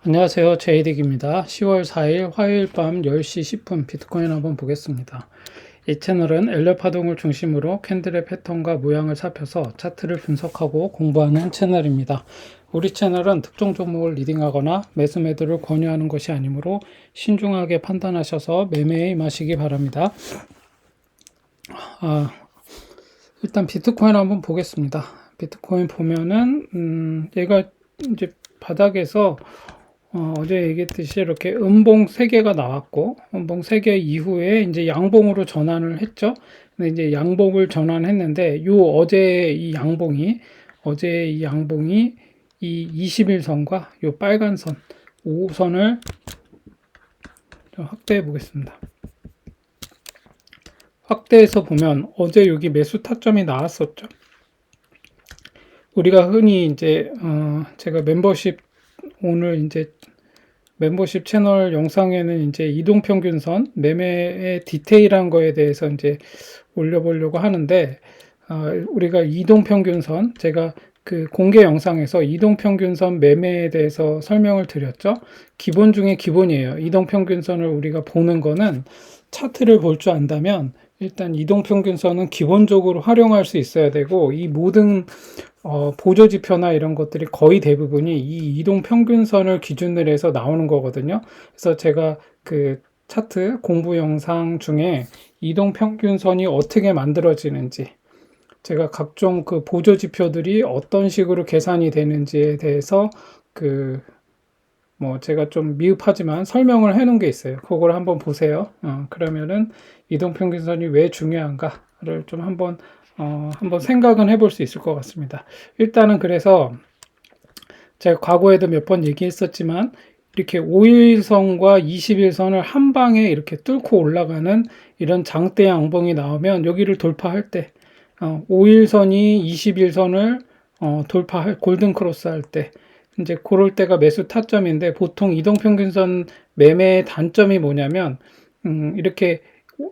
안녕하세요. 제이딕입니다. 10월 4일 화요일 밤 10시 10분 비트코인 한번 보겠습니다. 이 채널은 엘리어 파동을 중심으로 캔들의 패턴과 모양을 살펴서 차트를 분석하고 공부하는 채널입니다. 우리 채널은 특정 종목을 리딩하거나 매수 매도를 권유하는 것이 아니므로 신중하게 판단하셔서 매매에 임하시기 바랍니다. 일단 비트코인 한번 보겠습니다. 비트코인 보면은 얘가 이제 바닥에서 어제 얘기했듯이 이렇게 음봉 3개가 나왔고, 음봉 3개 이후에 이제 양봉으로 전환을 했죠. 근데 이제 양봉을 전환했는데, 어제 이 양봉이 이 21선과 요 빨간 선, 5선을 좀 확대해 보겠습니다. 확대해서 보면 어제 여기 매수 타점이 나왔었죠. 우리가 흔히 이제, 제가 오늘 이제 멤버십 채널 영상에는 이제 이동평균선 매매의 디테일한 거에 대해서 이제 올려보려고 하는데, 우리가 이동평균선, 제가 그 공개 영상에서 이동평균선 매매에 대해서 설명을 드렸죠. 기본 중에 기본이에요. 이동평균선을 우리가 보는 거는 차트를 볼 줄 안다면 일단 이동평균선은 기본적으로 활용할 수 있어야 되고, 이 모든 보조지표나 이런 것들이 거의 대부분이 이 이동평균선을 기준으로 해서 나오는 거거든요. 그래서 제가 그 차트 공부 영상 중에 이동평균선이 어떻게 만들어지는지, 제가 각종 그 보조지표들이 어떤 식으로 계산이 되는지에 대해서 제가 좀 미흡하지만 설명을 해 놓은 게 있어요. 그걸 한번 보세요. 그러면은 이동평균선이 왜 중요한가를 좀 한번 생각은 해볼 수 있을 것 같습니다. 일단은 그래서 제가 과거에도 몇 번 얘기했었지만 이렇게 5일선과 21선을 한 방에 이렇게 뚫고 올라가는 이런 장대 양봉이 나오면 여기를 돌파할 때 5일선이 21선을 돌파할 골든 크로스 할 때 이제 그럴 때가 매수 타점인데, 보통 이동평균선 매매의 단점이 뭐냐면 이렇게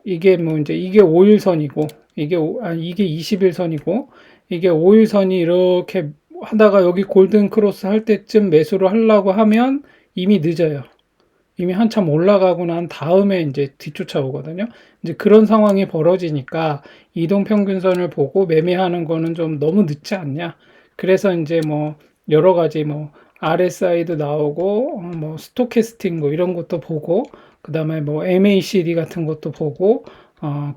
이게 이게 5일선이고 이게 21선이고 이게 5일선이 이렇게 하다가 여기 골든 크로스 할 때쯤 매수를 하려고 하면 이미 늦어요. 이미 한참 올라가고 난 다음에 이제 뒤쫓아오거든요. 이제 그런 상황이 벌어지니까 이동평균선을 보고 매매하는 거는 좀 너무 늦지 않냐. 그래서 이제 여러 가지 RSI도 나오고 스토캐스틱 이런 것도 보고, 그 다음에 MACD 같은 것도 보고,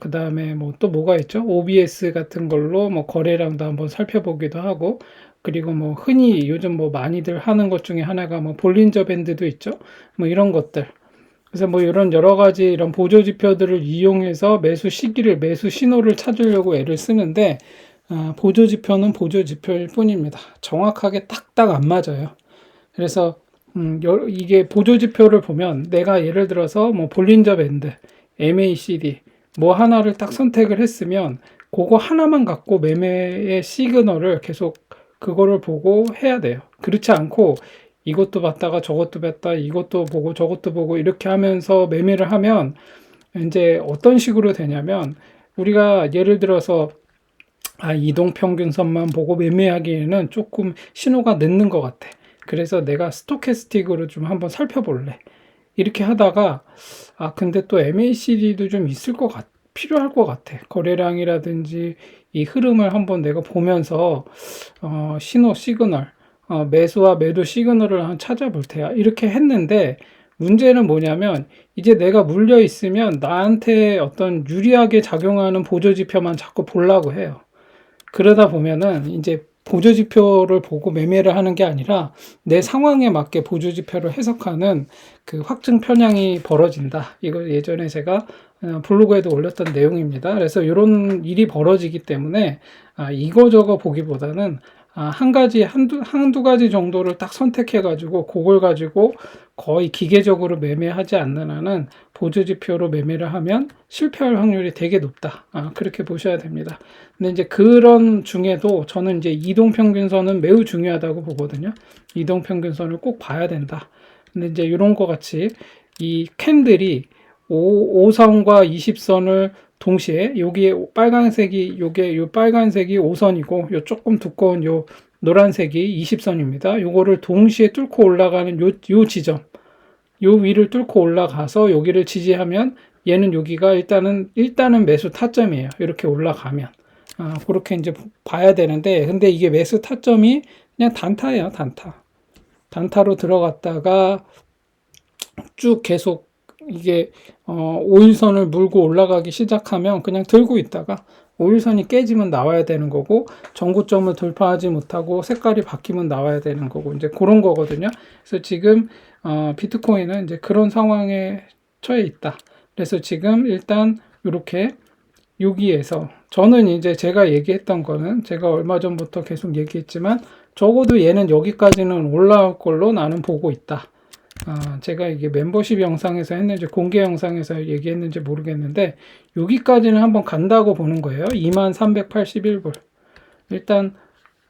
그 다음에 또 뭐가 있죠? OBS 같은 걸로 거래량도 한번 살펴보기도 하고, 그리고 흔히 요즘 많이들 하는 것 중에 하나가 볼린저 밴드도 있죠. 이런 것들. 그래서 이런 여러 가지 이런 보조 지표들을 이용해서 매수 시기를, 매수 신호를 찾으려고 애를 쓰는데, 보조 지표는 보조 지표일 뿐입니다. 정확하게 딱딱 안 맞아요. 그래서 이게 보조 지표를 보면 내가 예를 들어서 볼린저 밴드, MACD 하나를 딱 선택을 했으면 그거 하나만 갖고 매매의 시그널을 계속 그거를 보고 해야 돼요. 그렇지 않고 이것도 봤다가 저것도 봤다, 이것도 보고 저것도 보고 이렇게 하면서 매매를 하면 이제 어떤 식으로 되냐면, 우리가 예를 들어서 이동평균선만 보고 매매하기에는 조금 신호가 늦는 것 같아. 그래서 내가 스토캐스틱으로 좀 한번 살펴볼래. 이렇게 하다가 근데 또 MACD도 좀 필요할 것 같아. 거래량이라든지 이 흐름을 한번 내가 보면서 신호 시그널, 매수와 매도 시그널을 한번 찾아볼 테야. 이렇게 했는데 문제는 뭐냐면, 이제 내가 물려 있으면 나한테 어떤 유리하게 작용하는 보조지표만 자꾸 보려고 해요. 그러다 보면은 이제 보조지표를 보고 매매를 하는 게 아니라 내 상황에 맞게 보조지표를 해석하는 그 확증 편향이 벌어진다. 이거 예전에 제가 블로그에도 올렸던 내용입니다. 그래서 이런 일이 벌어지기 때문에 이거저거 보기보다는 한두 가지 정도를 딱 선택해가지고 그걸 가지고 거의 기계적으로 매매하지 않는 한은 보조지표로 매매를 하면 실패할 확률이 되게 높다. 그렇게 보셔야 됩니다. 근데 이제 그런 중에도 저는 이제 이동평균선은 매우 중요하다고 보거든요. 이동평균선을 꼭 봐야 된다. 근데 이제 이런 거 같이 이 캔들이 5선과 20선을 동시에, 여기에 빨간색이, 요 빨간색이 5선이고 요 조금 두꺼운 요 노란색이 20선입니다. 요거를 동시에 뚫고 올라가는 요 지점, 요 위를 뚫고 올라가서 여기를 지지하면 얘는 여기가 일단은 매수 타점이에요. 이렇게 올라가면 그렇게 이제 봐야 되는데, 근데 이게 매수 타점이 그냥 단타예요. 단타로 들어갔다가 쭉 계속 이게 5일선을 물고 올라가기 시작하면 그냥 들고 있다가 5일선이 깨지면 나와야 되는 거고, 전고점을 돌파하지 못하고 색깔이 바뀌면 나와야 되는 거고, 이제 그런 거거든요. 그래서 지금 비트코인은 이제 그런 상황에 처해 있다. 그래서 지금 일단 이렇게 여기에서 저는 이제 제가 얘기했던 거는, 제가 얼마 전부터 계속 얘기했지만 적어도 얘는 여기까지는 올라올 걸로 나는 보고 있다. 제가 이게 멤버십 영상에서 했는지 공개 영상에서 얘기했는지 모르겠는데, 여기까지는 한번 간다고 보는 거예요. 2381불. 일단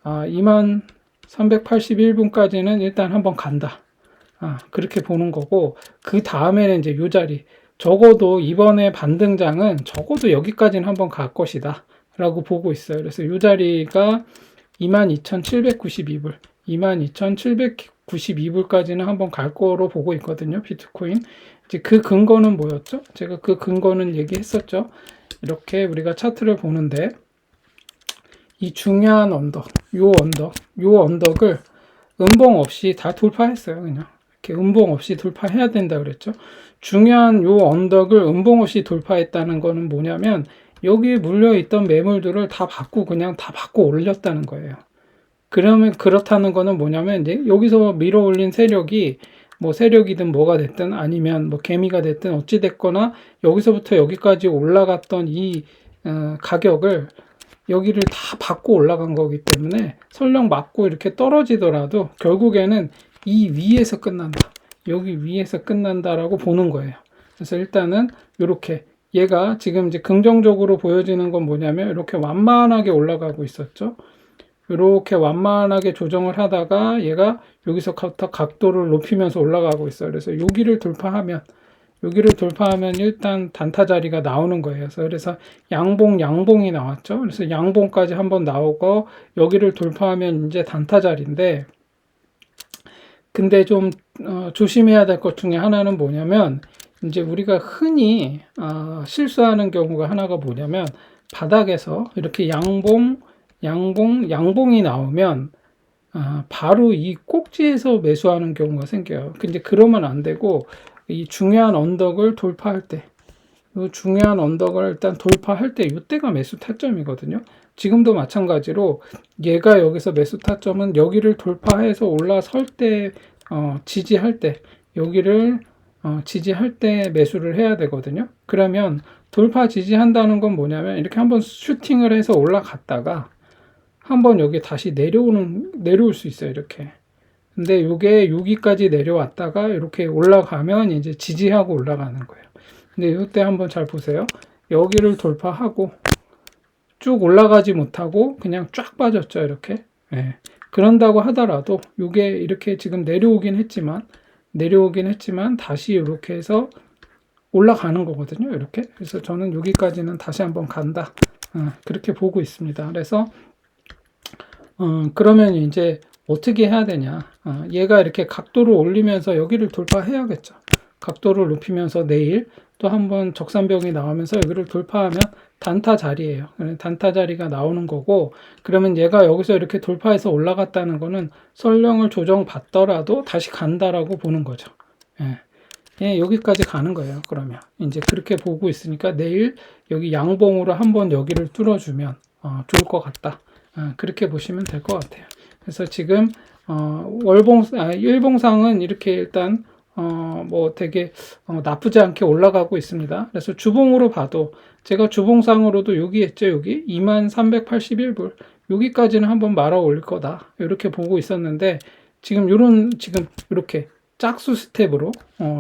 2381분까지는 일단 한번 간다. 그렇게 보는 거고, 그 다음에는 이제 요 자리, 적어도 이번에 반등장은 적어도 여기까지는 한번 갈 것이다 라고 보고 있어요. 그래서 요 자리가 22,792불, 22,792불까지는 한번 갈 거로 보고 있거든요, 비트코인. 이제 그 근거는 뭐였죠? 제가 그 근거는 얘기했었죠. 이렇게 우리가 차트를 보는데, 이 중요한 언덕, 요 언덕을 음봉 없이 다 돌파했어요. 그냥 이렇게 음봉 없이 돌파해야 된다 그랬죠. 중요한 요 언덕을 음봉 없이 돌파했다는 거는 뭐냐면, 여기에 물려있던 매물들을 다 받고 올렸다는 거예요. 그러면 그렇다는 거는 뭐냐면, 이제 여기서 밀어 올린 세력이 뭐 세력이든 뭐가 됐든 아니면 뭐 개미가 됐든 어찌 됐거나 여기서부터 여기까지 올라갔던 이 가격을 여기를 다 받고 올라간 거기 때문에, 설령 맞고 이렇게 떨어지더라도 결국에는 이 위에서 끝난다, 여기 위에서 끝난다라고 보는 거예요. 그래서 일단은 이렇게 얘가 지금 이제 긍정적으로 보여지는 건 뭐냐면, 이렇게 완만하게 올라가고 있었죠. 이렇게 완만하게 조정을 하다가 얘가 여기서부터 각도를 높이면서 올라가고 있어요. 그래서 여기를 돌파하면 일단 단타 자리가 나오는 거예요. 그래서 양봉이 나왔죠. 그래서 양봉까지 한번 나오고 여기를 돌파하면 이제 단타 자리인데, 근데 좀 조심해야 될 것 중에 하나는 뭐냐면, 이제 우리가 흔히 실수하는 경우가 하나가 뭐냐면, 바닥에서 이렇게 양봉이 나오면 바로 이 꼭지에서 매수하는 경우가 생겨요. 근데 그러면 안 되고, 이 중요한 언덕을 돌파할 때, 이 중요한 언덕을 일단 돌파할 때, 이때가 매수 타점이거든요. 지금도 마찬가지로 얘가 여기서 매수 타점은 여기를 돌파해서 올라설 때, 지지할 때, 여기를 지지할 때 매수를 해야 되거든요. 그러면 돌파 지지한다는 건 뭐냐면, 이렇게 한번 슈팅을 해서 올라갔다가 한번 여기 다시 내려올 수 있어요, 이렇게. 근데 요게 여기까지 내려왔다가 이렇게 올라가면 이제 지지하고 올라가는 거예요. 근데 이때 한번 잘 보세요. 여기를 돌파하고 쭉 올라가지 못하고 그냥 쫙 빠졌죠, 이렇게. 네. 그런다고 하더라도 요게 이렇게 지금 내려오긴 했지만 다시 이렇게 해서 올라가는 거거든요, 이렇게. 그래서 저는 여기까지는 다시 한번 간다, 그렇게 보고 있습니다. 그래서 그러면 이제 어떻게 해야 되냐. 얘가 이렇게 각도를 올리면서 여기를 돌파해야겠죠. 각도를 높이면서 내일 또 한번 적산병이 나오면서 여기를 돌파하면 단타 자리예요. 단타 자리가 나오는 거고, 그러면 얘가 여기서 이렇게 돌파해서 올라갔다는 거는 설령을 조정받더라도 다시 간다라고 보는 거죠. 예, 여기까지 가는 거예요. 그러면 이제 그렇게 보고 있으니까 내일 여기 양봉으로 한번 여기를 뚫어주면 좋을 것 같다. 그렇게 보시면 될 것 같아요. 그래서 지금 일봉상은 이렇게 일단 뭐 되게 나쁘지 않게 올라가고 있습니다. 그래서 주봉으로 봐도, 제가 주봉상으로도 여기 했죠. 여기 2381불 여기까지는 한번 말아 올릴 거다, 이렇게 보고 있었는데, 지금 이렇게 짝수 스텝으로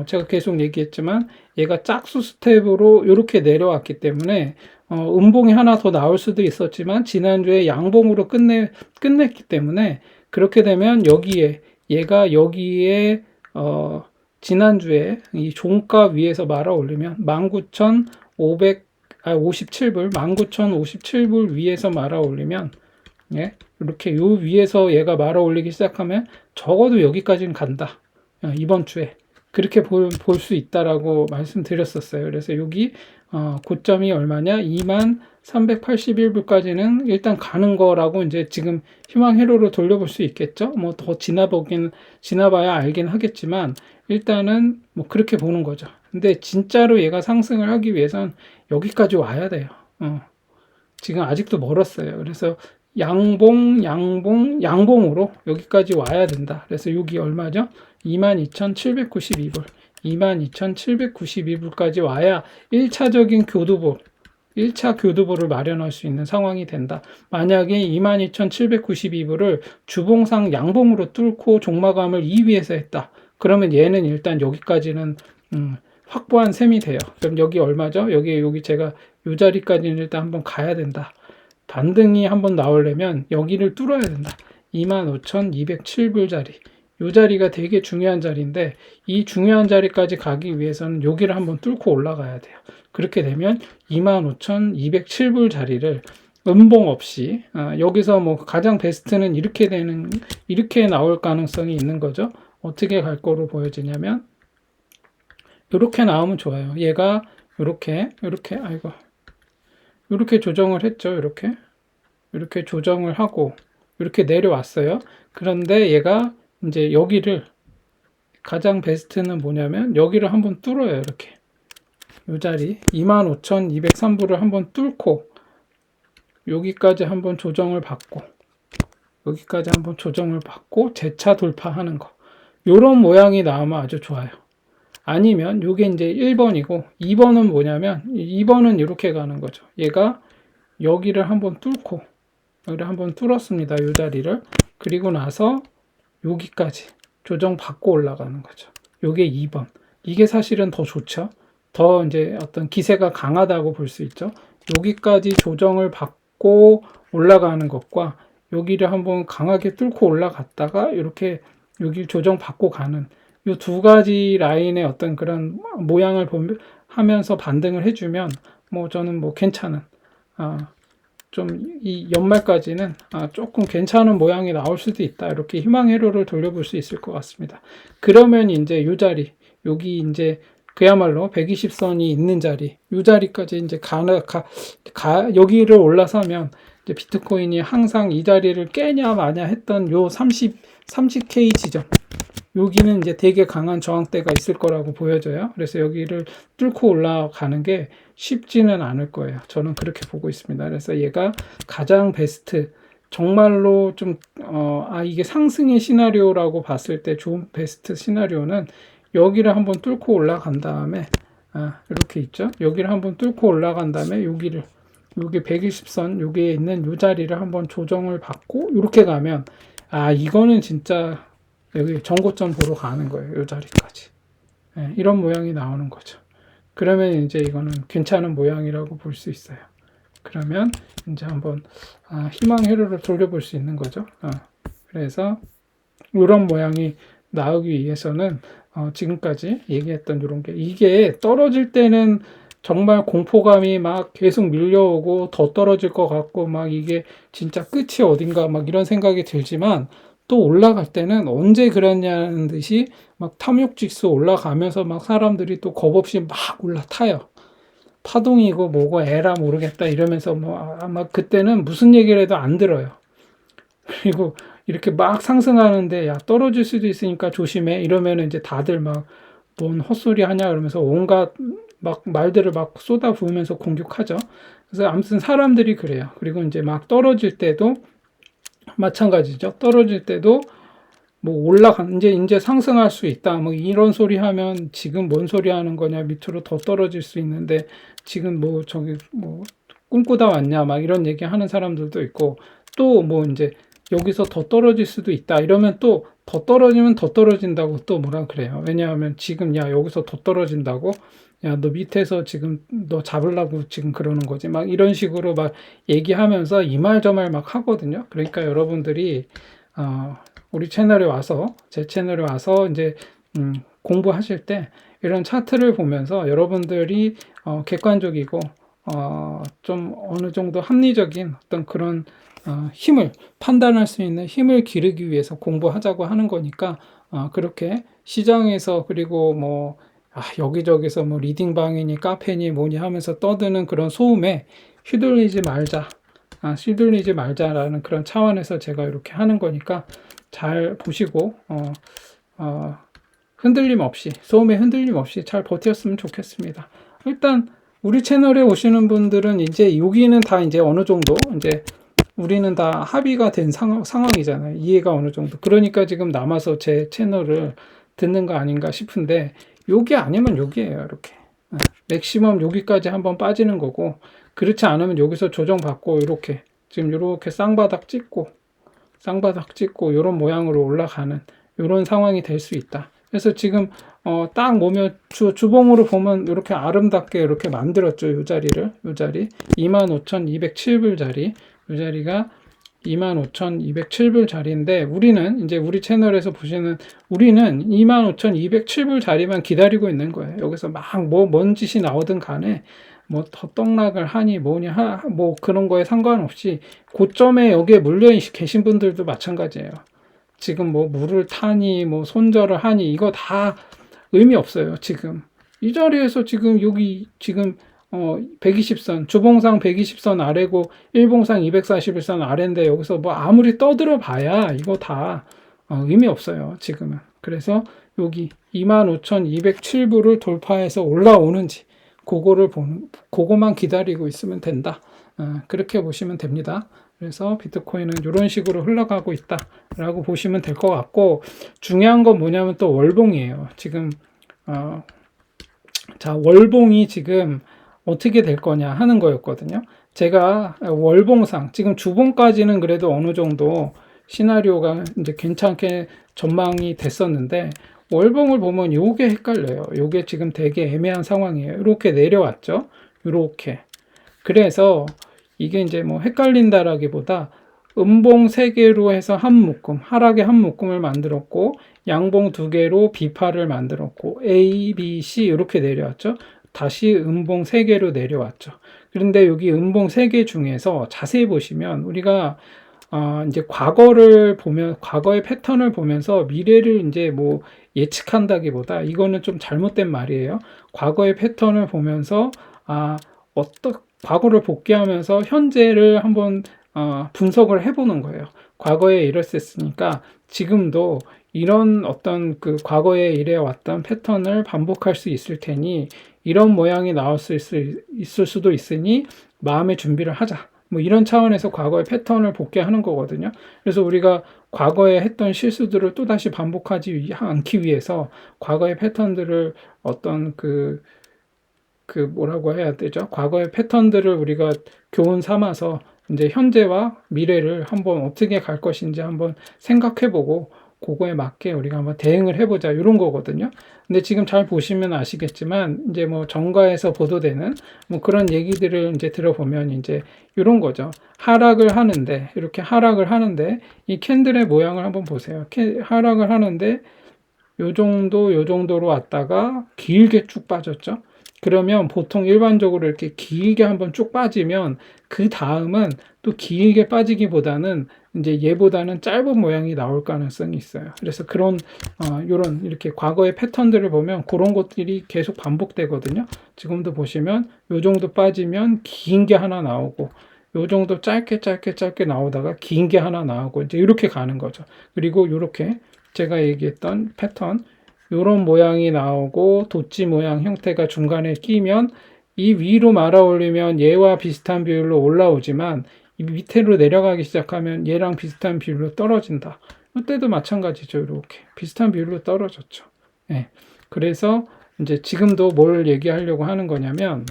제가 계속 얘기했지만 얘가 짝수 스텝으로 이렇게 내려왔기 때문에 음봉이 하나 더 나올 수도 있었지만 지난주에 양봉으로 끝냈기 때문에, 그렇게 되면 얘가 여기에 지난주에 이 종가 위에서 말아 올리면 19,557불 위에서 말아 올리면 예, 이렇게 요 위에서 얘가 말아 올리기 시작하면 적어도 여기까지는 간다. 이번 주에 그렇게 볼 수 있다라고 말씀드렸었어요. 그래서 여기 고점이 얼마냐? 2381불까지는 일단 가는 거라고 이제 지금 희망 회로로 돌려볼 수 있겠죠. 뭐 더 지나봐야 알긴 하겠지만 일단은 뭐 그렇게 보는 거죠. 근데 진짜로 얘가 상승을 하기 위해선 여기까지 와야 돼요. 지금 아직도 멀었어요. 그래서 양봉으로 여기까지 와야 된다. 그래서 여기 얼마죠? 22,792불. 22,792불까지 와야 1차적인 교두보, 1차 교두보를 마련할 수 있는 상황이 된다. 만약에 22,792불을 주봉상 양봉으로 뚫고 종마감을 2위에서 했다. 그러면 얘는 일단 여기까지는 확보한 셈이 돼요. 그럼 여기 얼마죠? 여기 제가 이 자리까지는 일단 한번 가야 된다. 반등이 한번 나오려면 여기를 뚫어야 된다. 25,207불 자리. 이 자리가 되게 중요한 자리인데 이 중요한 자리까지 가기 위해서는 여기를 한번 뚫고 올라가야 돼요. 그렇게 되면 25,207불 자리를 음봉 없이 여기서 뭐 가장 베스트는 이렇게 나올 가능성이 있는 거죠. 어떻게 갈 거로 보여지냐면 이렇게 나오면 좋아요. 얘가 이렇게 조정을 했죠. 이렇게 조정을 하고 이렇게 내려왔어요. 그런데 얘가 이제 여기를 가장 베스트는 뭐냐면 여기를 한번 뚫어요. 이렇게 이 자리 25,203불을 한번 뚫고 여기까지 한번 조정을 받고 재차 돌파하는 거. 요런 모양이 나오면 아주 좋아요. 아니면 요게 이제 1번이고 2번은 뭐냐면 2번은 이렇게 가는 거죠. 얘가 여기를 한번 뚫었습니다. 이 자리를. 그리고 나서 여기까지 조정받고 올라가는 거죠. 요게 2번. 이게 사실은 더 좋죠. 더 이제 어떤 기세가 강하다고 볼 수 있죠. 여기까지 조정을 받고 올라가는 것과 여기를 한번 강하게 뚫고 올라갔다가 이렇게 여기 조정받고 가는 이 두 가지 라인의 어떤 그런 모양을 하면서 반등을 해주면 뭐 저는 뭐 괜찮은 좀 이 연말까지는 조금 괜찮은 모양이 나올 수도 있다. 이렇게 희망 회로를 돌려볼 수 있을 것 같습니다. 그러면 이제 이 자리 여기 이제 그야말로 120선이 있는 자리 이 자리까지 이제 여기를 올라서면 이제 비트코인이 항상 이 자리를 깨냐 마냐 했던 요 30K 지점 여기는 이제 되게 강한 저항대가 있을 거라고 보여져요. 그래서 여기를 뚫고 올라가는 게 쉽지는 않을 거예요. 저는 그렇게 보고 있습니다. 그래서 얘가 가장 베스트, 정말로 좀, 이게 상승의 시나리오라고 봤을 때 좋은 베스트 시나리오는 여기를 한번 뚫고 올라간 다음에, 이렇게 있죠. 여기를 한번 뚫고 올라간 다음에 여기 120선, 여기에 있는 이 자리를 한번 조정을 받고, 이렇게 가면, 이거는 진짜 여기 정고점 보러 가는 거예요. 이 자리까지. 이런 모양이 나오는 거죠. 그러면 이제 이거는 괜찮은 모양이라고 볼 수 있어요. 그러면 이제 한번 희망 회로를 돌려볼 수 있는 거죠. 그래서 이런 모양이 나오기 위해서는 지금까지 얘기했던 이런 게 이게 떨어질 때는 정말 공포감이 막 계속 밀려오고 더 떨어질 것 같고 막 이게 진짜 끝이 어딘가 막 이런 생각이 들지만 또 올라갈 때는 언제 그랬냐는 듯이 막 탐욕지수 올라가면서 막 사람들이 또 겁없이 막 올라타요. 파동이고 뭐고 에라 모르겠다 이러면서 뭐 아마 그때는 무슨 얘기를 해도 안 들어요. 그리고 이렇게 막 상승하는데 야 떨어질 수도 있으니까 조심해 이러면 이제 다들 막 뭔 헛소리 하냐 그러면서 온갖 막 말들을 막 쏟아 부으면서 공격하죠. 그래서 아무튼 사람들이 그래요. 그리고 이제 막 떨어질 때도 마찬가지죠. 떨어질 때도 뭐 이제 상승할 수 있다. 뭐 이런 소리 하면 지금 뭔 소리 하는 거냐. 밑으로 더 떨어질 수 있는데 지금 뭐 저기 뭐 꿈꾸다 왔냐. 막 이런 얘기 하는 사람들도 있고 또 뭐 이제 여기서 더 떨어질 수도 있다. 이러면 또 더 떨어지면 더 떨어진다고 또 뭐라 그래요. 왜냐하면 지금 야 여기서 더 떨어진다고 야 너 밑에서 지금 너 잡으려고 지금 그러는 거지. 막 이런 식으로 막 얘기하면서 이 말 저 말 막 하거든요. 그러니까 여러분들이 우리 채널에 와서 제 채널에 와서 이제 공부하실 때 이런 차트를 보면서 여러분들이 객관적이고 좀 어느 정도 합리적인 어떤 그런 힘을 판단할 수 있는 힘을 기르기 위해서 공부하자고 하는 거니까 그렇게 시장에서 그리고 뭐 여기저기서 뭐 리딩방이니 카페니 뭐니 하면서 떠드는 그런 소음에 휘둘리지 말자. 휘둘리지 말자라는 그런 차원에서 제가 이렇게 하는 거니까 잘 보시고 흔들림 없이 소음에 흔들림 없이 잘 버텼으면 좋겠습니다. 일단 우리 채널에 오시는 분들은 이제 여기는 다 이제 어느 정도 이제 우리는 다 합의가 된 상황이잖아요. 이해가 어느 정도. 그러니까 지금 남아서 제 채널을 듣는 거 아닌가 싶은데 여기 아니면 여기에요. 이렇게 맥시멈 여기까지 한번 빠지는 거고 그렇지 않으면 여기서 조정받고 이렇게 지금 이렇게 쌍바닥 찍고 이런 모양으로 올라가는 이런 상황이 될 수 있다. 그래서 지금 딱 보면 주봉으로 보면 이렇게 아름답게 이렇게 만들었죠. 이 자리를, 이 자리 25,207불 자리, 이 자리가 25,207불 자리인데 우리는 이제 우리 채널에서 보시는 우리는 25,207불 자리만 기다리고 있는 거예요. 여기서 막 뭔 짓이 나오든 간에 뭐 더 떡락을 하니 뭐냐 뭐 그런 거에 상관없이 고점에 여기에 물려 계신 분들도 마찬가지예요. 지금 뭐 물을 타니 뭐 손절을 하니 이거 다 의미 없어요. 지금 이 자리에서 지금 여기 지금 120선 주봉상 120선 아래고 일봉상 241선 아래인데 여기서 뭐 아무리 떠들어 봐야 이거 다 의미 없어요. 지금은. 그래서 여기 25,207불을 돌파해서 올라오는지 그거만 기다리고 있으면 된다. 그렇게 보시면 됩니다. 그래서 비트코인은 이런 식으로 흘러가고 있다라고 보시면 될 것 같고 중요한 건 뭐냐면 또 월봉이에요. 지금 자 월봉이 지금 어떻게 될 거냐 하는 거였거든요. 제가 월봉상 지금 주봉까지는 그래도 어느 정도 시나리오가 이제 괜찮게 전망이 됐었는데 월봉을 보면 요게 헷갈려요. 요게 지금 되게 애매한 상황이에요. 이렇게 내려왔죠. 이렇게. 그래서 이게 이제 뭐 헷갈린다라기보다 음봉 3개로 해서 한 묶음, 하락의 한 묶음을 만들었고 양봉 2개로 비파를 만들었고 A, B, C 이렇게 내려왔죠. 다시 음봉 3개로 내려왔죠. 그런데 여기 음봉 3개 중에서 자세히 보시면 우리가 이제 과거를 보면 과거의 패턴을 보면서 미래를 이제 뭐 예측한다기보다 이거는 좀 잘못된 말이에요. 과거의 패턴을 보면서 과거를 복귀하면서 현재를 한번 분석을 해보는 거예요. 과거에 이랬었으니까 지금도 이런 어떤 그 과거에 이래왔던 패턴을 반복할 수 있을 테니 이런 모양이 있을 수도 있으니 마음의 준비를 하자. 뭐 이런 차원에서 과거의 패턴을 복귀하는 거거든요. 그래서 우리가 과거에 했던 실수들을 또다시 반복하지 않기 위해서 과거의 패턴들을 어떤 뭐라고 해야 되죠? 과거의 패턴들을 우리가 교훈 삼아서 이제 현재와 미래를 한번 어떻게 갈 것인지 한번 생각해보고 그거에 맞게 우리가 한번 대응을 해보자 이런 거거든요. 근데 지금 잘 보시면 아시겠지만 이제 뭐 정가에서 보도되는 뭐 그런 얘기들을 이제 들어보면 이제 이런 거죠. 하락을 하는데 이렇게 하락을 하는데 이 캔들의 모양을 한번 보세요. 하락을 하는데 요 정도로 왔다가 길게 쭉 빠졌죠. 그러면 보통 일반적으로 이렇게 길게 한번 쭉 빠지면 그 다음은 또 길게 빠지기보다는 이제 얘보다는 짧은 모양이 나올 가능성이 있어요. 그래서 그런 요런 이렇게 과거의 패턴들을 보면 그런 것들이 계속 반복되거든요. 지금도 보시면 요 정도 빠지면 긴 게 하나 나오고 요 정도 짧게 나오다가 긴 게 하나 나오고 이제 이렇게 가는 거죠. 그리고 이렇게 제가 얘기했던 패턴 요런 모양이 나오고 도치 모양 형태가 중간에 끼면 이 위로 말아 올리면 얘와 비슷한 비율로 올라오지만 이 밑으로 내려가기 시작하면 얘랑 비슷한 비율로 떨어진다. 이때도 마찬가지죠. 이렇게 비슷한 비율로 떨어졌죠. 네. 그래서 이제 지금도 뭘 얘기하려고 하는 거냐면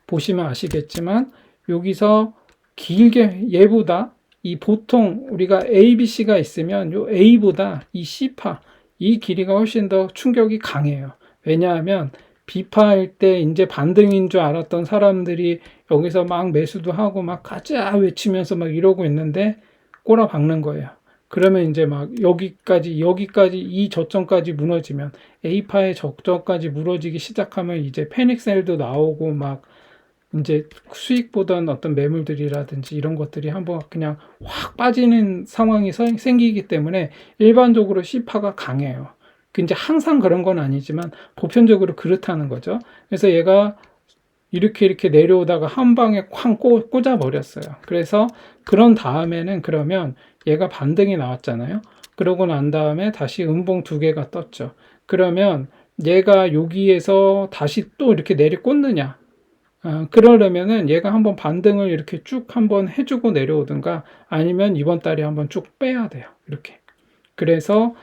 보시면 아시겠지만 여기서 길게 얘보다 이 보통 우리가 A, B, C가 있으면 요 A보다 이 C파 이 길이가 훨씬 더 충격이 강해요. 왜냐하면 B파일 때 이제 반등인 줄 알았던 사람들이 여기서 막 매수도 하고 막 가자 외치면서 막 이러고 있는데 꼬라 박는 거예요. 그러면 이제 막 여기까지 이 저점까지 무너지면 A파의 저점까지 무너지기 시작하면 이제 패닉셀도 나오고 막 이제 수익 보던 어떤 매물들이라든지 이런 것들이 한번 그냥 확 빠지는 상황이 생기기 때문에 일반적으로 C파가 강해요. 이제 항상 그런 건 아니지만 보편적으로 그렇다는 거죠. 그래서 얘가 이렇게 내려오다가 한 방에 쾅 꽂아 버렸어요. 그래서 그런 다음에는 그러면 얘가 반등이 나왔잖아요. 그러고 난 다음에 다시 음봉 두 개가 떴죠. 그러면 얘가 여기에서 다시 또 이렇게 내리꽂느냐? 그러려면은 얘가 한번 반등을 이렇게 쭉 한번 해주고 내려오든가 아니면 이번 달에 한번 쭉 빼야 돼요. 이렇게. 그래서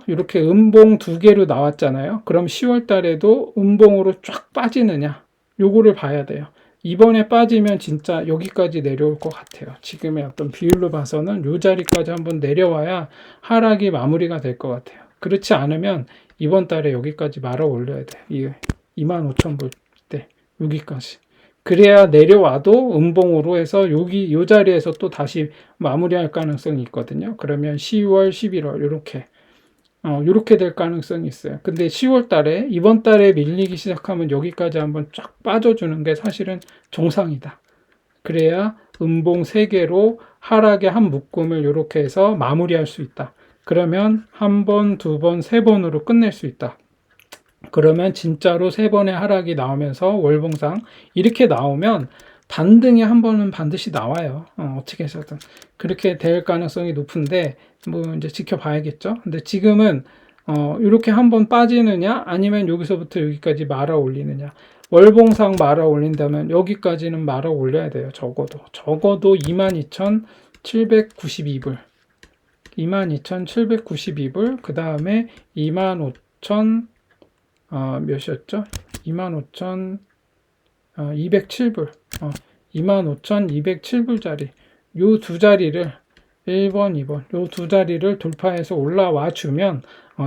이렇게 음봉 두 개로 나왔잖아요. 그럼 10월 달에도 음봉으로 쫙 빠지느냐? 요거를 봐야 돼요. 이번에 빠지면 진짜 여기까지 내려올 것 같아요. 지금의 어떤 비율로 봐서는 요 자리까지 한번 내려와야 하락이 마무리가 될 것 같아요. 그렇지 않으면 이번 달에 여기까지 말아 올려야 돼요. 이 25,000불 때 여기까지. 그래야 내려와도 음봉으로 해서 여기 요 자리에서 또 다시 마무리할 가능성이 있거든요. 그러면 10월, 11월 이렇게 될 가능성이 있어요. 근데 10월 달에 이번 달에 밀리기 시작하면 여기까지 한번 쫙 빠져주는 게 사실은 정상이다. 그래야 음봉 3개로 하락의 한 묶음을 이렇게 해서 마무리할 수 있다. 그러면 한 번, 두 번, 세 번으로 끝낼 수 있다. 그러면 진짜로 3번의 하락이 나오면서 월봉상 이렇게 나오면 반등이 한 번은 반드시 나와요. 어떻게 해서든 그렇게 될 가능성이 높은데 뭐 이제 지켜봐야겠죠. 근데 지금은 이렇게 한번 빠지느냐 아니면 여기서부터 여기까지 말아 올리느냐. 월봉상 말아 올린다면 여기까지는 말아 올려야 돼요. 적어도 22,792불 22,792불 그 다음에 25,000 몇이었죠? 25,207불 25,207불짜리 요 두 자리를 1번, 2번 요 두 자리를 돌파해서 올라와 주면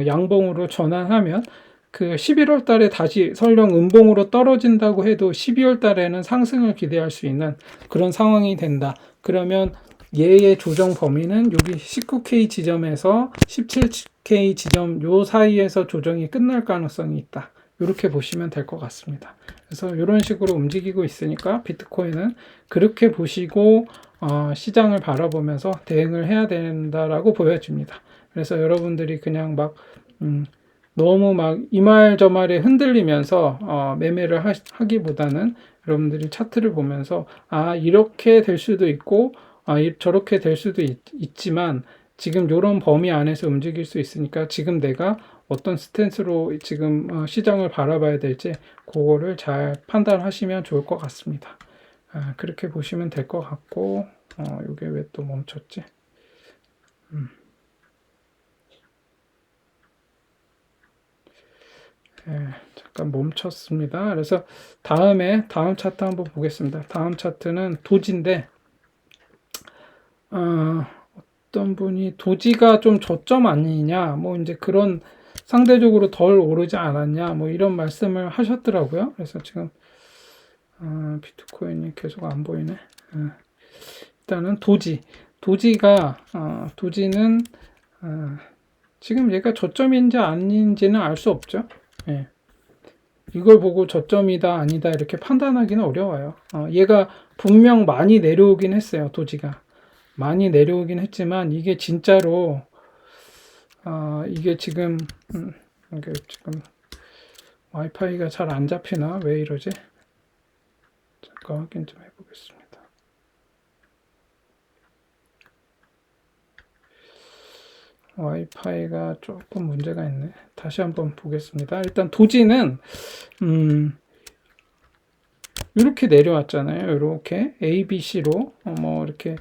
양봉으로 전환하면 그 11월 달에 다시 설령 음봉으로 떨어진다고 해도 12월 달에는 상승을 기대할 수 있는 그런 상황이 된다. 그러면 얘의 조정 범위는 여기 19K 지점에서 17K 지점 요 사이에서 조정이 끝날 가능성이 있다. 이렇게 보시면 될 것 같습니다. 그래서 이런 식으로 움직이고 있으니까 비트코인은 그렇게 보시고 시장을 바라보면서 대응을 해야 된다라고 보여집니다. 그래서 여러분들이 그냥 막 너무 막 이말 저말에 흔들리면서 매매를 하기보다는 여러분들이 차트를 보면서 이렇게 될 수도 있고 저렇게 될 수도 있지만 지금 이런 범위 안에서 움직일 수 있으니까 지금 내가 어떤 스탠스로 지금 시장을 바라봐야 될지 그거를 잘 판단하시면 좋을 것 같습니다. 그렇게 보시면 될 것 같고 이게 왜 또 멈췄지? 잠깐 멈췄습니다. 그래서 다음 차트 한번 보겠습니다. 다음 차트는 도지인데 어떤 분이 도지가 좀 저점 아니냐 뭐 이제 그런 상대적으로 덜 오르지 않았냐 뭐 이런 말씀을 하셨더라고요. 그래서 지금 비트코인이 계속 안 보이네. 일단은 도지는 지금 얘가 저점인지 아닌지는 알 수 없죠. 예. 이걸 보고 저점이다 아니다 이렇게 판단하기는 어려워요. 얘가 분명 많이 내려오긴 했어요. 도지가 많이 내려오긴 했지만 이게 진짜로 이게 지금 와이파이가 잘 안 잡히나 왜 이러지? 잠깐 확인 좀 해보겠습니다. 와이파이가 조금 문제가 있네. 다시 한번 보겠습니다. 일단 도지는 이렇게 내려왔잖아요. 이렇게 ABC로 뭐 이렇게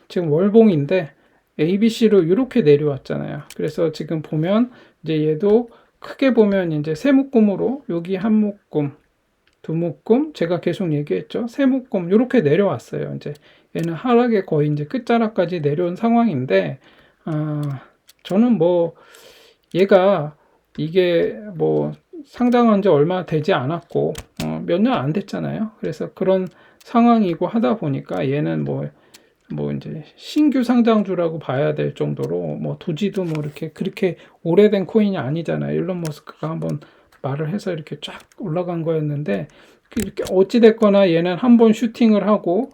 지금 월봉인데 ABC로 이렇게 내려왔잖아요. 그래서 지금 보면 이제 얘도 크게 보면 이제 세 묶음으로 여기 한 묶음, 두 묶음 제가 계속 얘기했죠. 세 묶음 이렇게 내려왔어요. 이제 얘는 하락의 거의 이제 끝자락까지 내려온 상황인데 저는 뭐 얘가 이게 뭐 상장한 지 얼마 되지 않았고 몇 년 안 됐잖아요. 그래서 그런 상황이고 하다 보니까 얘는 뭐 이제 신규 상장주라고 봐야 될 정도로 뭐 도지도 뭐 이렇게 그렇게 오래된 코인이 아니잖아요. 일론 머스크가 한번 말을 해서 이렇게 쫙 올라간 거였는데, 이렇게 어찌됐거나 얘는 한번 슈팅을 하고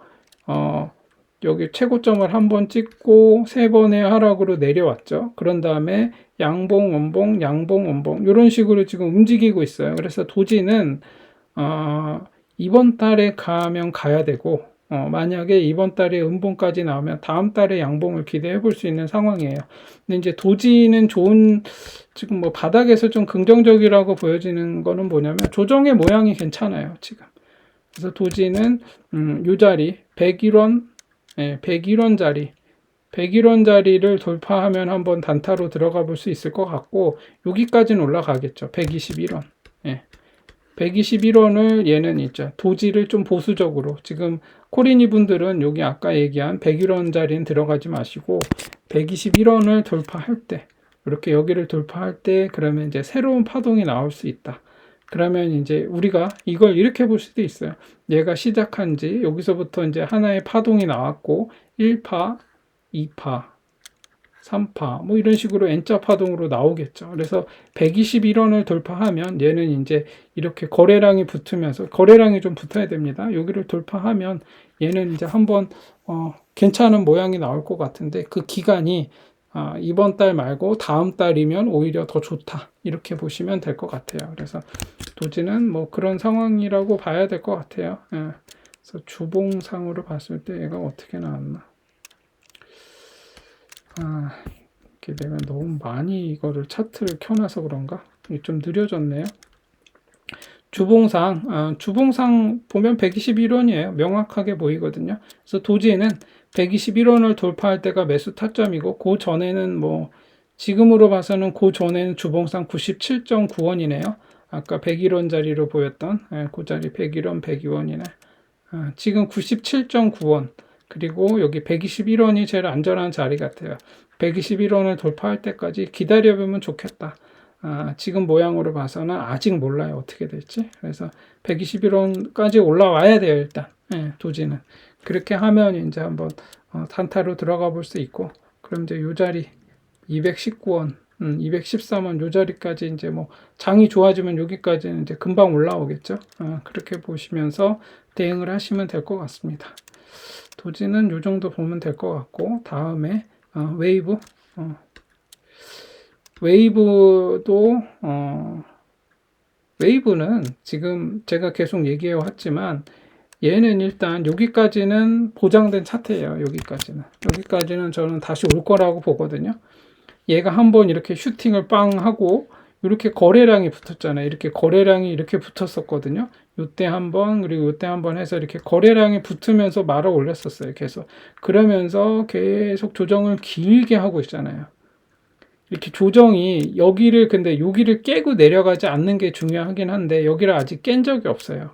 여기 최고점을 한번 찍고 3번의 하락으로 내려왔죠. 그런 다음에 양봉 원봉 양봉 원봉 이런 식으로 지금 움직이고 있어요. 그래서 도지는 이번 달에 가면 가야 되고, 만약에 이번 달에 음봉까지 나오면 다음 달에 양봉을 기대해 볼 수 있는 상황이에요. 근데 이제 도지는 지금 뭐 바닥에서 좀 긍정적이라고 보여지는 거는 뭐냐면 조정의 모양이 괜찮아요, 지금. 그래서 도지는, 요 자리, 101원, 101원 자리, 101원 자리를 돌파하면 한번 단타로 들어가 볼 수 있을 것 같고, 여기까지는 올라가겠죠. 121원. 121원을 얘는 있죠. 도지를 좀 보수적으로. 지금 코리니 분들은 여기 아까 얘기한 101원 자리는 들어가지 마시고 121원을 돌파할 때, 이렇게 여기를 돌파할 때 그러면 이제 새로운 파동이 나올 수 있다. 그러면 이제 우리가 이걸 이렇게 볼 수도 있어요. 얘가 시작한 지 여기서부터 이제 하나의 파동이 나왔고 1파, 2파, 3파 뭐 이런 식으로 N자 파동으로 나오겠죠. 그래서 121원을 돌파하면 얘는 이제 이렇게 거래량이 붙으면서, 거래량이 좀 붙어야 됩니다. 여기를 돌파하면 얘는 이제 한번 괜찮은 모양이 나올 것 같은데, 그 기간이 이번 달 말고 다음 달이면 오히려 더 좋다, 이렇게 보시면 될 것 같아요. 그래서 도지는 뭐 그런 상황이라고 봐야 될 것 같아요. 그래서 주봉상으로 봤을 때 얘가 어떻게 나왔나. 이게 내가 너무 많이 이거를 차트를 켜놔서 그런가? 이게 좀 느려졌네요. 주봉상 보면 121원이에요. 명확하게 보이거든요. 그래서 도지는 121원을 돌파할 때가 매수 타점이고, 그 전에는 뭐, 지금으로 봐서는 그 전에는 주봉상 97.9원이네요. 아까 101원 자리로 보였던, 그 자리 101원, 102원이네. 지금 97.9원. 그리고 여기 121원이 제일 안전한 자리 같아요. 121원을 돌파할 때까지 기다려보면 좋겠다. 지금 모양으로 봐서는 아직 몰라요, 어떻게 될지. 그래서 121원까지 올라와야 돼요, 일단. 도지는. 그렇게 하면 이제 한번 단타로 들어가 볼 수 있고, 그럼 이제 요 자리 219원, 213원 요 자리까지 이제 뭐 장이 좋아지면 여기까지는 이제 금방 올라오겠죠. 그렇게 보시면서 대응을 하시면 될 것 같습니다. 도지는 요 정도 보면 될 것 같고, 다음에 웨이브는 지금 제가 계속 얘기해 왔지만 얘는 일단 여기까지는 보장된 차트예요. 여기까지는 저는 다시 올 거라고 보거든요. 얘가 한번 이렇게 슈팅을 빵 하고 이렇게 거래량이 붙었잖아요. 이렇게 거래량이 이렇게 붙었었거든요. 요때 한번, 그리고 요때 한번 해서 이렇게 거래량이 붙으면서 말아 올렸었어요. 계속. 그러면서 계속 조정을 길게 하고 있잖아요. 이렇게 조정이 근데 여기를 깨고 내려가지 않는 게 중요하긴 한데, 여기를 아직 깬 적이 없어요.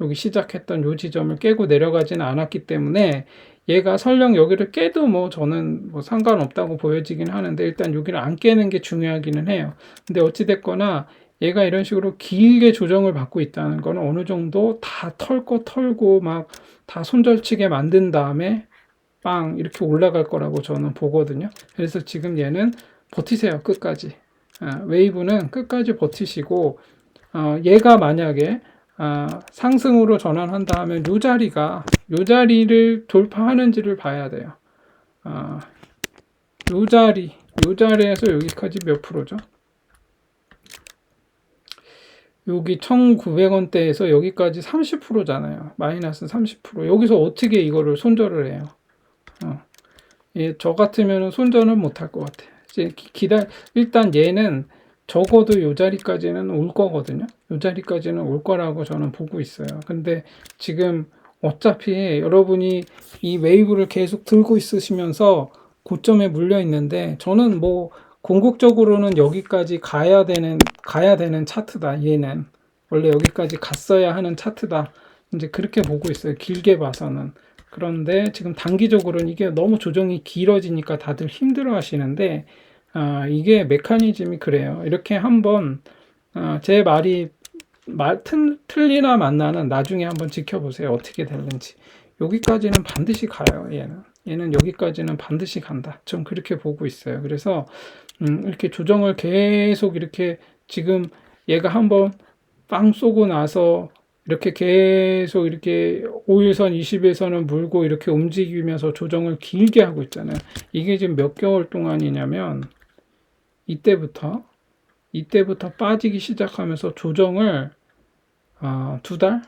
여기 시작했던 요 지점을 깨고 내려가지는 않았기 때문에, 얘가 설령 여기를 깨도 뭐 저는 뭐 상관없다고 보여지긴 하는데, 일단 여기를 안 깨는 게 중요하기는 해요. 근데 어찌됐거나 얘가 이런 식으로 길게 조정을 받고 있다는 건 어느 정도 다 털고 막 다 손절치게 만든 다음에 빵 이렇게 올라갈 거라고 저는 보거든요. 그래서 지금 얘는 버티세요, 끝까지. 웨이브는 끝까지 버티시고, 얘가 만약에 상승으로 전환한다 하면 요 자리를 돌파하는지를 봐야 돼요. 요 자리에서 여기까지 몇 프로죠? 여기 1900원대에서 여기까지 30%잖아요. 마이너스 30%. 여기서 어떻게 이거를 손절을 해요? 저 같으면 손절은 못할 것 같아요. 일단 얘는 적어도 요 자리까지는 올 거거든요. 요 자리까지는 올 거라고 저는 보고 있어요. 근데 지금 어차피 여러분이 이 웨이브를 계속 들고 있으시면서 고점에 물려 있는데, 저는 뭐 궁극적으로는 여기까지 가야 되는 차트다. 얘는 원래 여기까지 갔어야 하는 차트다. 이제 그렇게 보고 있어요. 길게 봐서는. 그런데 지금 단기적으로는 이게 너무 조정이 길어지니까 다들 힘들어 하시는데, 이게 메커니즘이 그래요. 이렇게 한번 제 말이 틀리나 맞나는 나중에 한번 지켜보세요. 어떻게 되는지. 여기까지는 반드시 가요. 얘는 여기까지는 반드시 간다. 전 그렇게 보고 있어요. 그래서 이렇게 조정을 계속 이렇게 지금 얘가 한번 빵 쏘고 나서 이렇게 계속 이렇게 5일선, 20일선을 물고 이렇게 움직이면서 조정을 길게 하고 있잖아요. 이게 지금 몇 개월 동안이냐면 이때부터 빠지기 시작하면서 조정을 두 달?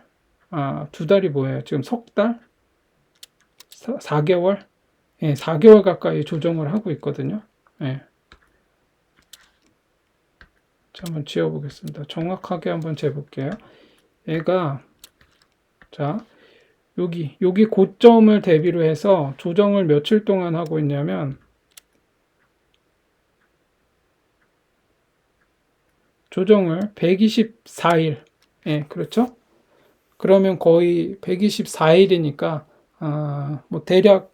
두 달이 뭐예요? 지금 석 달? 4개월? 예, 4개월 가까이 조정을 하고 있거든요. 예. 자, 한번 지어보겠습니다. 정확하게 한번 재볼게요. 얘가, 자, 여기 고점을 대비로 해서 조정을 며칠 동안 하고 있냐면, 조정을 124일. 예, 그렇죠? 그러면 거의 124일이니까, 뭐 대략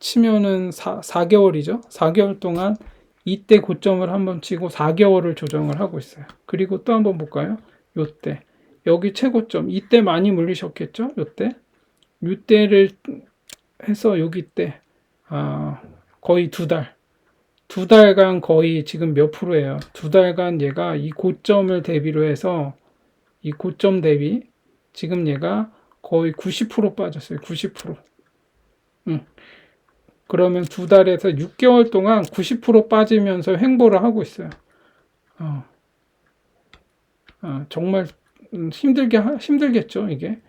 치면은 4개월이죠. 4개월 동안 이때 고점을 한번 치고 4개월을 조정을 하고 있어요. 그리고 또 한번 볼까요? 요때. 여기 최고점. 이때 많이 물리셨겠죠? 요때. 요때를 해서 여기 때. 거의 두 달. 두 달간 거의 지금 몇 프로예요? 두 달간 얘가 이 고점을 대비로 해서 이 고점 대비 지금 얘가 거의 90% 빠졌어요. 90%. 응. 그러면 두 달에서 6개월 동안 90% 빠지면서 횡보를 하고 있어요. 정말 힘들겠죠, 이게.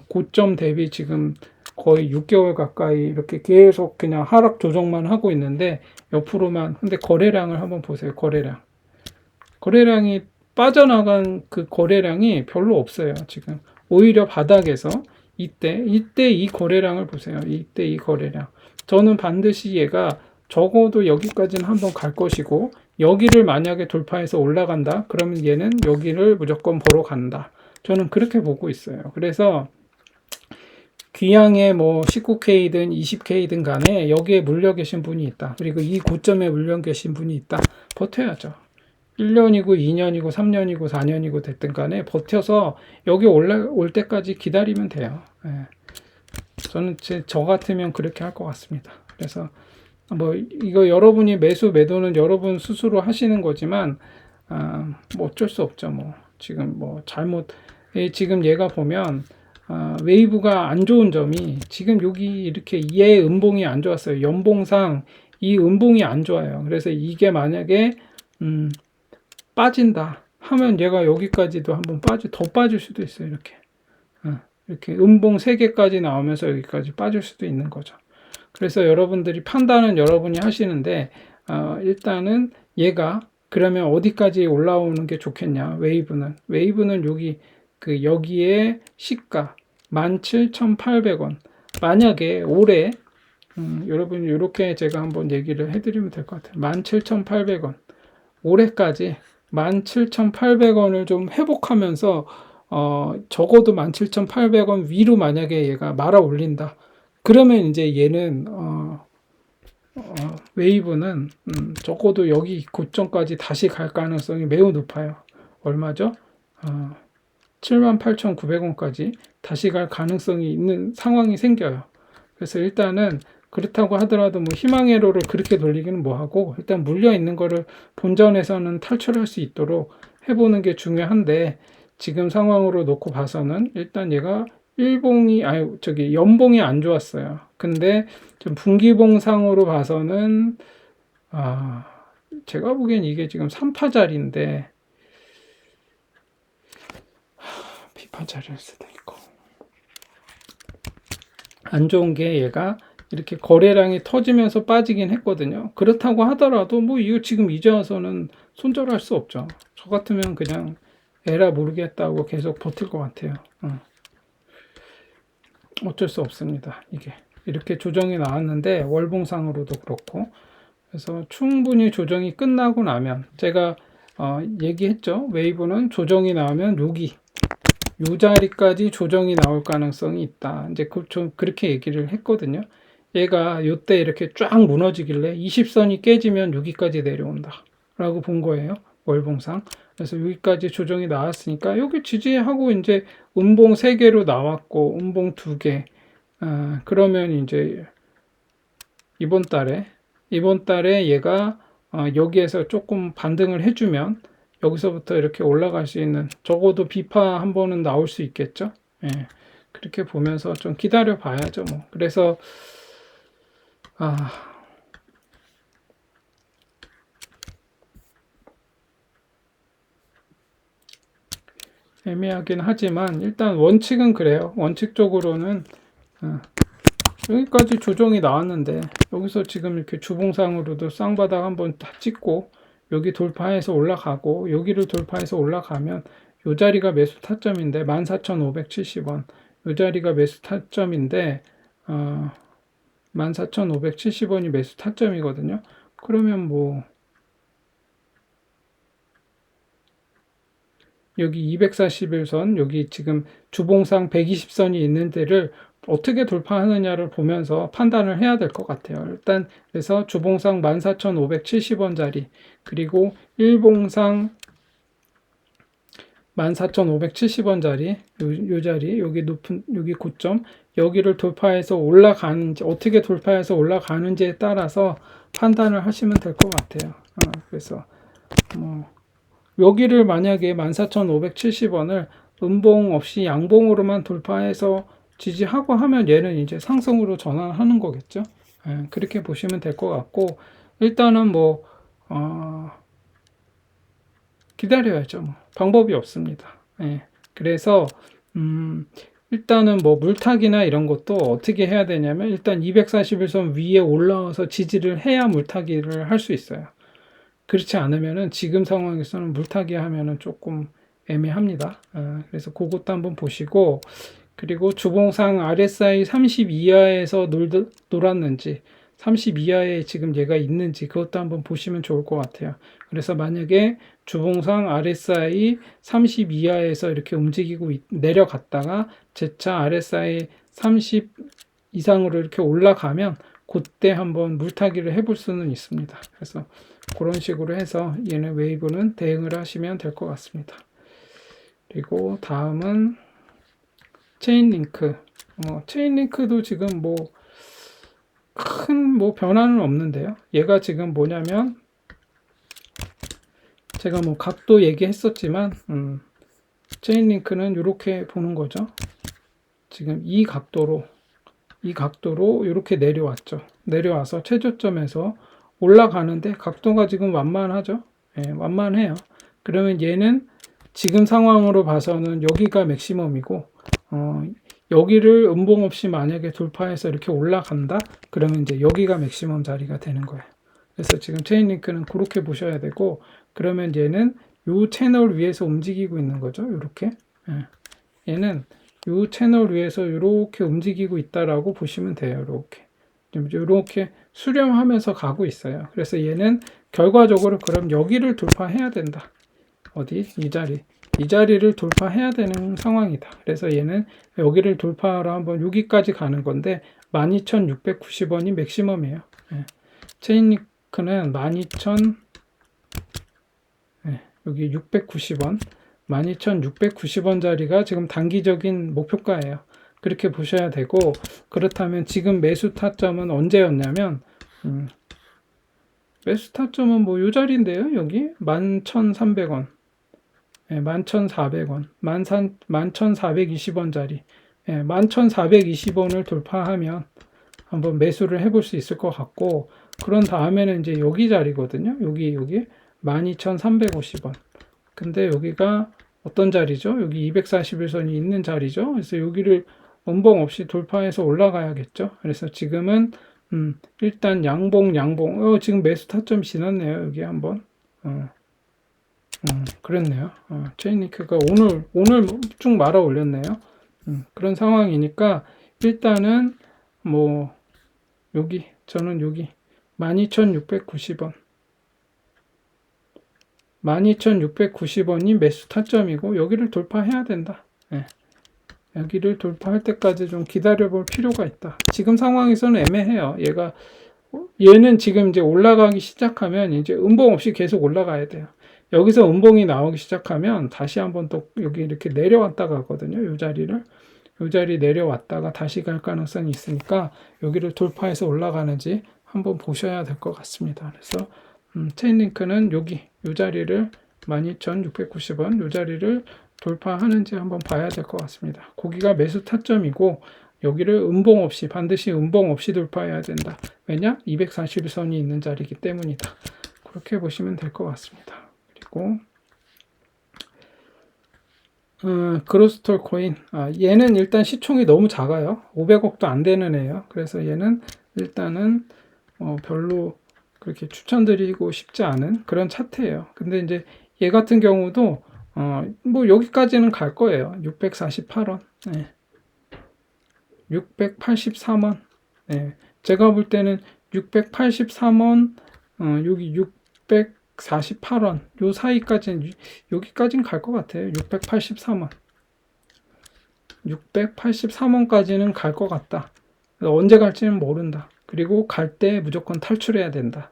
고점 대비 지금 거의 6개월 가까이 이렇게 계속 그냥 하락 조정만 하고 있는데 옆으로만. 근데 거래량을 한번 보세요. 거래량이 빠져나간 그 거래량이 별로 없어요, 지금. 오히려 바닥에서 이때 이 거래량을 보세요. 이때 이 거래량. 저는 반드시 얘가 적어도 여기까지는 한번 갈 것이고, 여기를 만약에 돌파해서 올라간다? 그러면 얘는 여기를 무조건 보러 간다. 저는 그렇게 보고 있어요. 그래서 귀향에 뭐 19K든 20K든 간에 여기에 물려 계신 분이 있다. 그리고 이 고점에 물려 계신 분이 있다. 버텨야죠. 1년이고 2년이고 3년이고 4년이고 됐든 간에 버텨서 여기 올 때까지 기다리면 돼요. 예. 저는 저 같으면 그렇게 할 것 같습니다. 그래서 뭐 이거 여러분이 매도는 여러분 스스로 하시는 거지만 뭐 어쩔 수 없죠. 뭐 지금 뭐 지금 얘가 보면 웨이브가 안 좋은 점이 지금 여기 이렇게 얘 음봉이 안 좋았어요. 연봉상 이 음봉이 안 좋아요. 그래서 이게 만약에 빠진다 하면 얘가 여기까지도 한번 더 빠질 수도 있어요. 이렇게 음봉 3개까지 나오면서 여기까지 빠질 수도 있는 거죠. 그래서 여러분들이 판단은 여러분이 하시는데 일단은 얘가 그러면 어디까지 올라오는 게 좋겠냐? 웨이브는 여기에 시가 17,800원. 만약에 올해 여러분 이렇게 제가 한번 얘기를 해드리면 될 것 같아요. 17,800원. 올해까지 17,800원을 좀 회복하면서 적어도 17,800원 위로 만약에 얘가 말아 올린다. 그러면 이제 얘는 웨이브는 적어도 여기 고점까지 다시 갈 가능성이 매우 높아요. 얼마죠? 78,900원까지 다시 갈 가능성이 있는 상황이 생겨요. 그래서 일단은 그렇다고 하더라도 뭐 희망의 로를 그렇게 돌리기는 뭐하고 일단 물려 있는 거를 본전에서는 탈출할 수 있도록 해보는 게 중요한데 지금 상황으로 놓고 봐서는 일단 얘가 연봉이 안 좋았어요. 근데 좀 분기봉상으로 봐서는 제가 보기엔 이게 지금 3파짜리인데 B파짜리일 수도 있고 안 좋은 게 얘가 이렇게 거래량이 터지면서 빠지긴 했거든요. 그렇다고 하더라도 뭐 이거 지금 이제 와서는 손절할 수 없죠. 저 같으면 그냥 에라 모르겠다고 계속 버틸 것 같아요. 어쩔 수 없습니다. 이게 이렇게 조정이 나왔는데 월봉상으로도 그렇고 그래서 충분히 조정이 끝나고 나면 제가 얘기했죠. 웨이브는 조정이 나오면 요 자리까지 조정이 나올 가능성이 있다. 이제 좀 그렇게 얘기를 했거든요. 얘가 요때 이렇게 쫙 무너지길래 20선이 깨지면 여기까지 내려온다 라고 본 거예요. 월봉상. 그래서 여기까지 조정이 나왔으니까 여기 지지하고 이제 음봉 3개로 나왔고 음봉 2개 그러면 이제 이번 달에 얘가 여기에서 조금 반등을 해주면 여기서부터 이렇게 올라갈 수 있는, 적어도 비파 한 번은 나올 수 있겠죠. 예, 그렇게 보면서 좀 기다려 봐야죠. 뭐 그래서 애매하긴 하지만 일단 원칙은 그래요. 원칙적으로는 여기까지 조정이 나왔는데 여기서 지금 이렇게 주봉상으로도 쌍바닥 한번 다 찍고 여기 돌파해서 올라가고 여기를 돌파해서 올라가면 요 자리가 매수 타점인데 14,570원, 요 자리가 매수 타점인데 14,570원이 매수 타점이거든요. 그러면 뭐 여기 241선, 여기 지금 주봉상 120선이 있는 데를 어떻게 돌파하느냐를 보면서 판단을 해야 될 것 같아요. 일단 그래서 주봉상 14,570원짜리, 그리고 일봉상 14,570원짜리 요 자리, 여기 높은 여기 고점, 여기를 돌파해서 올라가는지, 어떻게 돌파해서 올라가는지에 따라서 판단을 하시면 될 것 같아요. 그래서 뭐 여기를 만약에 14,570원을 음봉 없이 양봉으로만 돌파해서 지지하고 하면 얘는 이제 상승으로 전환하는 거겠죠. 그렇게 보시면 될 것 같고, 일단은 뭐 기다려야죠. 뭐 방법이 없습니다. 그래서 일단은 뭐 물타기나 이런 것도 어떻게 해야 되냐면, 일단 241선 위에 올라와서 지지를 해야 물타기를 할 수 있어요. 그렇지 않으면은 지금 상황에서는 물타기 하면은 조금 애매합니다. 그래서 그것도 한번 보시고, 그리고 주봉상 RSI 30 이하에서 놀았는지 30 이하에 지금 얘가 있는지 그것도 한번 보시면 좋을 것 같아요. 그래서 만약에 주봉상 RSI 30 이하에서 이렇게 움직이고 내려갔다가 재차 RSI 30 이상으로 이렇게 올라가면 그때 한번 물타기를 해볼 수는 있습니다. 그래서 그런 식으로 해서 얘는 웨이브는 대응을 하시면 될 것 같습니다. 그리고 다음은 체인링크. 체인링크도 지금 뭐 큰 뭐 변화는 없는데요. 얘가 지금 뭐냐면, 제가 뭐 각도 얘기했었지만 체인링크는 이렇게 보는 거죠. 지금 이 각도로 이렇게 내려왔죠. 내려와서 최저점에서 올라가는데 각도가 지금 완만하죠. 완만해요. 그러면 얘는 지금 상황으로 봐서는 여기가 맥시멈이고, 여기를 음봉 없이 만약에 돌파해서 이렇게 올라간다? 그러면 이제 여기가 맥시멈 자리가 되는 거예요. 그래서 지금 체인링크는 그렇게 보셔야 되고, 그러면 얘는 이 채널 위에서 움직이고 있는 거죠. 이렇게. 얘는 이 채널 위에서 이렇게 움직이고 있다라고 보시면 돼요. 이렇게 수렴하면서 가고 있어요. 그래서 얘는 결과적으로 그럼 여기를 돌파해야 된다. 어디? 이 자리를 돌파해야 되는 상황이다. 그래서 얘는 여기를 돌파하러 한번 여기까지 가는 건데 12,690원이 맥시멈이에요. 체인링크는 12,000, 여기 690원, 12,690원짜리가 지금 단기적인 목표가예요. 그렇게 보셔야 되고, 그렇다면 지금 매수 타점은 언제였냐면, 매수 타점은 뭐 요 자리인데요. 여기 11,300원, 11,400원, 11,420원짜리, 11,420원을 돌파하면 한번 매수를 해볼 수 있을 것 같고, 그런 다음에는 이제 여기 자리거든요. 여기 12,350원. 근데 여기가 어떤 자리죠? 여기 241선이 있는 자리죠. 그래서 여기를 음봉 없이 돌파해서 올라가야겠죠. 그래서 지금은 일단 양봉 지금 매수 타점 지났네요. 여기 한번 그랬네요. 체인링크가 오늘 쭉 말아 올렸네요. 그런 상황이니까 일단은 뭐 저는 여기 12,690원 12,690원이 매수 타점이고 여기를 돌파해야 된다. 여기를 돌파할 때까지 좀 기다려 볼 필요가 있다. 지금 상황에서는 애매해요. 얘는 지금 이제 올라가기 시작하면 이제 음봉 없이 계속 올라가야 돼요. 여기서 음봉이 나오기 시작하면 다시 한번 또 여기 이렇게 내려왔다가 가거든요. 이 자리 내려왔다가 다시 갈 가능성이 있으니까 여기를 돌파해서 올라가는지 한번 보셔야 될 것 같습니다. 그래서 체인링크는 이 자리를 12,690원 이 자리를 돌파하는지 한번 봐야 될 것 같습니다. 거기가 매수 타점이고 여기를 음봉 없이 반드시 음봉 없이 돌파해야 된다. 왜냐? 241선이 있는 자리이기 때문이다. 그렇게 보시면 될 것 같습니다. 그리고 그로스톨 코인 얘는 일단 시총이 너무 작아요. 500억도 안 되는 애예요. 그래서 얘는 일단은 별로 그렇게 추천드리고 싶지 않은 그런 차트예요. 근데 이제 얘 같은 경우도 뭐 여기까지는 갈 거예요. 648원. 네. 683원. 네. 제가 볼 때는 683원, 여기 648원, 요 사이까지는, 여기까지는 갈 것 같아요. 683원. 683원까지는 갈 것 같다. 언제 갈지는 모른다. 그리고 갈 때 무조건 탈출해야 된다.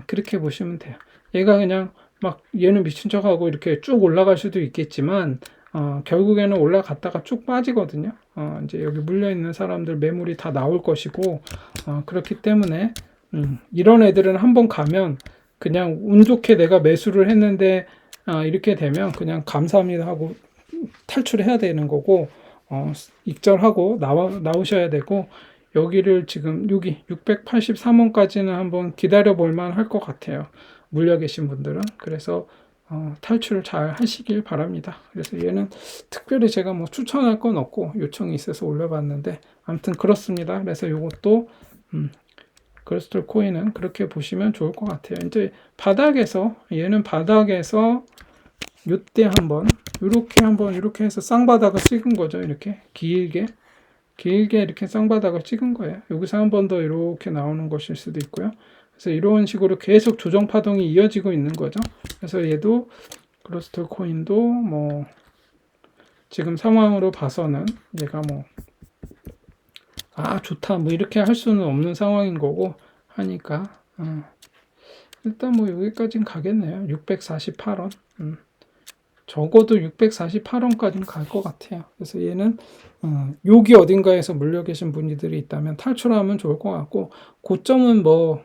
그렇게 보시면 돼요. 얘가 그냥 막 얘는 미친 척하고 이렇게 쭉 올라갈 수도 있겠지만 결국에는 올라갔다가 쭉 빠지거든요. 이제 여기 물려있는 사람들 매물이 다 나올 것이고 그렇기 때문에 이런 애들은 한번 가면 그냥 운 좋게 내가 매수를 했는데 이렇게 되면 그냥 감사합니다 하고 탈출해야 되는 거고 익절하고 나오셔야 되고 여기를 지금 여기 683원까지는 한번 기다려 볼만 할 것 같아요. 물려 계신 분들은. 그래서 탈출을 잘 하시길 바랍니다. 그래서 얘는 특별히 제가 뭐 추천할 건 없고 요청이 있어서 올려봤는데 아무튼 그렇습니다. 그래서 이것도 그로스톨 코인은 그렇게 보시면 좋을 것 같아요. 이제 바닥에서 얘는 바닥에서 요때 한번 이렇게 해서 쌍바닥을 찍은 거죠. 이렇게 길게 이렇게 쌍바닥을 찍은 거예요. 여기서 한 번 더 이렇게 나오는 것일 수도 있고요. 그래서 이런 식으로 계속 조정 파동이 이어지고 있는 거죠. 그래서 얘도 그로스톨 코인도 뭐 지금 상황으로 봐서는 얘가 뭐 좋다 뭐 이렇게 할 수는 없는 상황인 거고 하니까 일단 뭐 여기까지는 가겠네요. 648원. 적어도 648원까지는 갈 것 같아요. 그래서 얘는 여기 어딘가에서 물려 계신 분들이 있다면 탈출하면 좋을 것 같고 고점은 뭐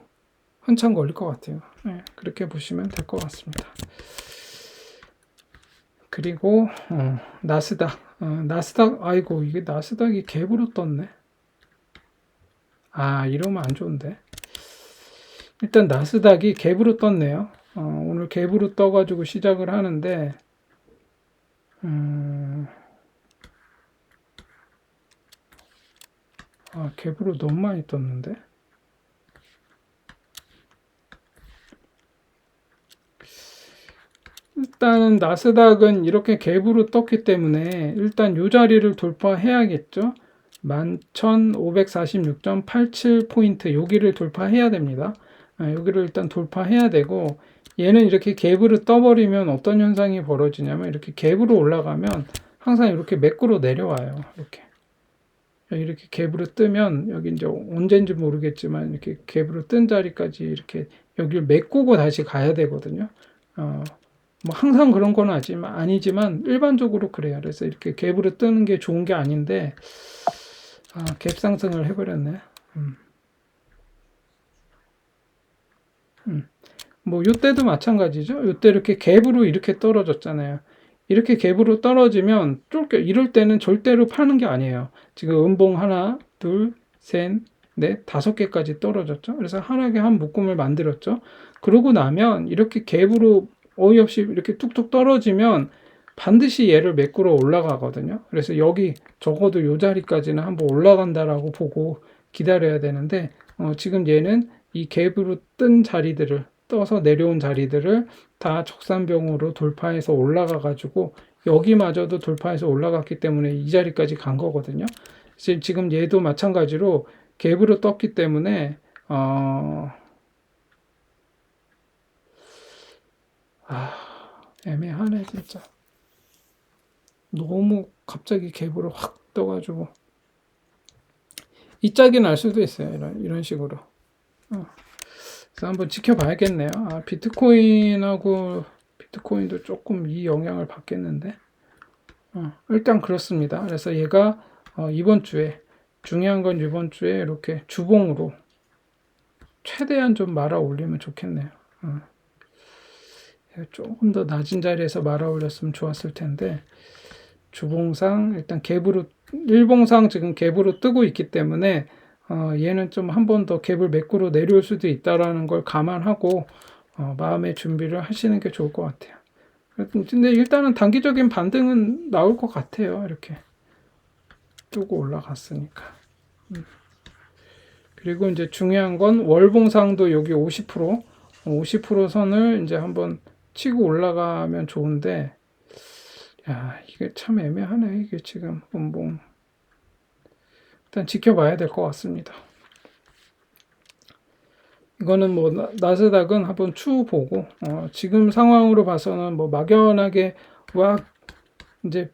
한참 걸릴 것 같아요. 네, 그렇게 보시면 될 것 같습니다. 그리고 나스닥 아이고 이게 나스닥이 갭으로 떴네. 이러면 안 좋은데. 일단 나스닥이 갭으로 떴네요. 오늘 갭으로 떠가지고 시작을 하는데 갭으로 너무 많이 떴는데. 일단은 나스닥은 이렇게 갭으로 떴기 때문에 일단 이 자리를 돌파해야겠죠. 11,546.87포인트 여기를 돌파해야 됩니다. 여기를 일단 돌파해야 되고 얘는 이렇게 갭으로 떠버리면 어떤 현상이 벌어지냐면 이렇게 갭으로 올라가면 항상 이렇게 매꾸로 내려와요. 이렇게 갭으로 뜨면 여기 이제 언제인지 모르겠지만 이렇게 갭으로 뜬 자리까지 이렇게 여기를 메꾸고 다시 가야 되거든요. 뭐 항상 그런 건 아니지만 일반적으로 그래요. 그래서 이렇게 갭으로 뜨는 게 좋은 게 아닌데 갭 상승을 해버렸네. 뭐 요때도 마찬가지죠. 요때 이렇게 갭으로 이렇게 떨어졌잖아요. 이렇게 갭으로 떨어지면 이럴 때는 절대로 파는 게 아니에요. 지금 음봉 하나, 둘, 셋, 넷, 5개까지 떨어졌죠. 그래서 하나의 한 묶음을 만들었죠. 그러고 나면 이렇게 갭으로 어이없이 이렇게 툭툭 떨어지면 반드시 얘를 메꾸러 올라가거든요. 그래서 여기 적어도 요 자리까지는 한번 올라간다라고 보고 기다려야 되는데 지금 얘는 이 갭으로 뜬 자리들을 떠서 내려온 자리들을 다 적산병으로 돌파해서 올라가 가지고 여기마저도 돌파해서 올라갔기 때문에 이 자리까지 간 거거든요. 지금 얘도 마찬가지로 갭으로 떴기 때문에 애매하네 진짜. 너무 갑자기 갭으로 확 떠가지고 이 짝이 날 수도 있어요. 이런 식으로. 그래서 한번 지켜봐야겠네요. 비트코인도 조금 이 영향을 받겠는데. 일단 그렇습니다. 그래서 얘가 이번 주에 중요한 건 이번 주에 이렇게 주봉으로 최대한 좀 말아 올리면 좋겠네요. 조금 더 낮은 자리에서 말아 올렸으면 좋았을 텐데, 주봉상 일단 갭으로, 일봉상 지금 갭으로 뜨고 있기 때문에 얘는 좀 한 번 더 갭을 매꾸로 내려올 수도 있다라는 걸 감안하고 마음의 준비를 하시는 게 좋을 것 같아요. 근데 일단은 단기적인 반등은 나올 것 같아요. 이렇게 뜨고 올라갔으니까. 그리고 이제 중요한 건 월봉상도 여기 50% 선을 이제 한번 치고 올라가면 좋은데, 야, 이게 참 애매하네. 이게 지금 음봉. 일단 지켜봐야 될 것 같습니다. 이거는 뭐 나스닥은 한번 추후 보고 지금 상황으로 봐서는 뭐 막연하게 와 이제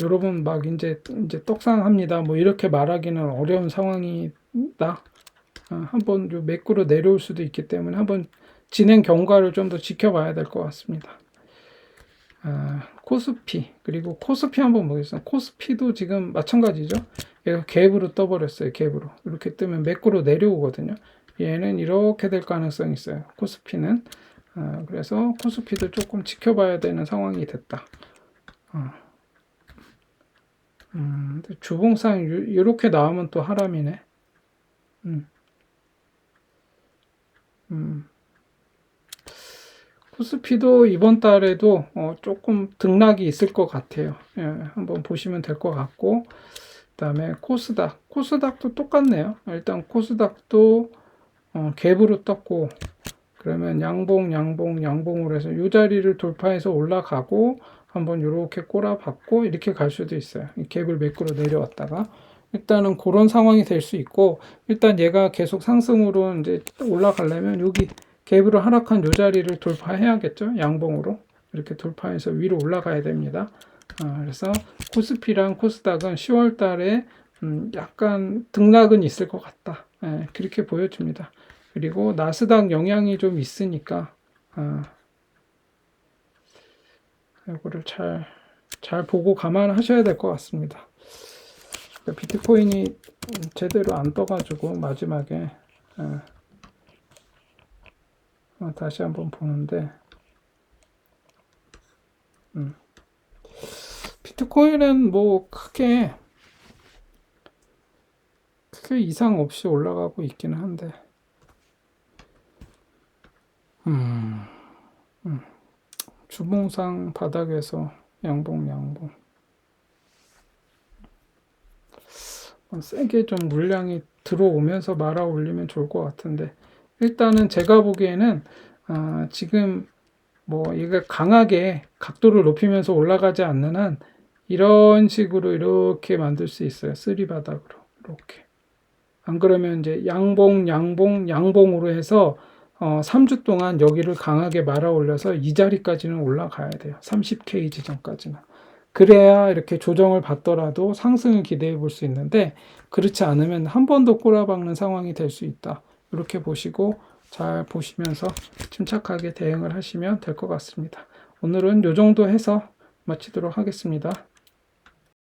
여러분 막 이제 떡상합니다. 뭐 이렇게 말하기는 어려운 상황이다. 한번 요 매꾸로 내려올 수도 있기 때문에 한번 진행 경과를 좀 더 지켜봐야 될 것 같습니다. 코스피, 그리고 코스피 한번 보겠습니다. 코스피도 지금 마찬가지죠. 얘가 갭으로 떠버렸어요. 갭으로 이렇게 뜨면 매꾸로 내려오거든요. 얘는 이렇게 될 가능성이 있어요. 코스피는. 그래서 코스피도 조금 지켜봐야 되는 상황이 됐다. 주봉상 이렇게 나오면 또 하람이네. 코스피도 이번 달에도 조금 등락이 있을 것 같아요. 예, 한번 보시면 될 것 같고, 그다음에 코스닥도 똑같네요. 일단 코스닥도 갭으로 떴고, 그러면 양봉으로 해서 이 자리를 돌파해서 올라가고 한번 이렇게 꼬라박고 이렇게 갈 수도 있어요. 이 갭을 매꾸로 내려왔다가 일단은 그런 상황이 될 수 있고, 일단 얘가 계속 상승으로 이제 올라가려면 여기 갭으로 하락한 이 자리를 돌파해야겠죠. 양봉으로 이렇게 돌파해서 위로 올라가야 됩니다. 그래서 코스피랑 코스닥은 10월 달에 약간 등락은 있을 것 같다. 예, 그렇게 보여집니다. 그리고 나스닥 영향이 좀 있으니까 이거를 잘 보고 감안하셔야 될 것 같습니다. 비트코인이 제대로 안 떠가지고 마지막에 다시 한번 보는데 비트코인은 뭐 크게 이상 없이 올라가고 있기는 한데 주봉상 바닥에서 양봉 세게 좀 물량이 들어오면서 말아 올리면 좋을 것 같은데, 일단은 제가 보기에는 지금 뭐 이게 강하게 각도를 높이면서 올라가지 않는 한 이런 식으로 이렇게 만들 수 있어요. 쓰리 바닥으로 이렇게. 안 그러면 이제 양봉으로 해서 3주 동안 여기를 강하게 말아 올려서 이 자리까지는 올라가야 돼요. 30K 지점까지는. 그래야 이렇게 조정을 받더라도 상승을 기대해 볼 수 있는데, 그렇지 않으면 한 번 더 꼬라박는 상황이 될 수 있다. 이렇게 보시고 잘 보시면서 침착하게 대응을 하시면 될 것 같습니다. 오늘은 이 정도 해서 마치도록 하겠습니다.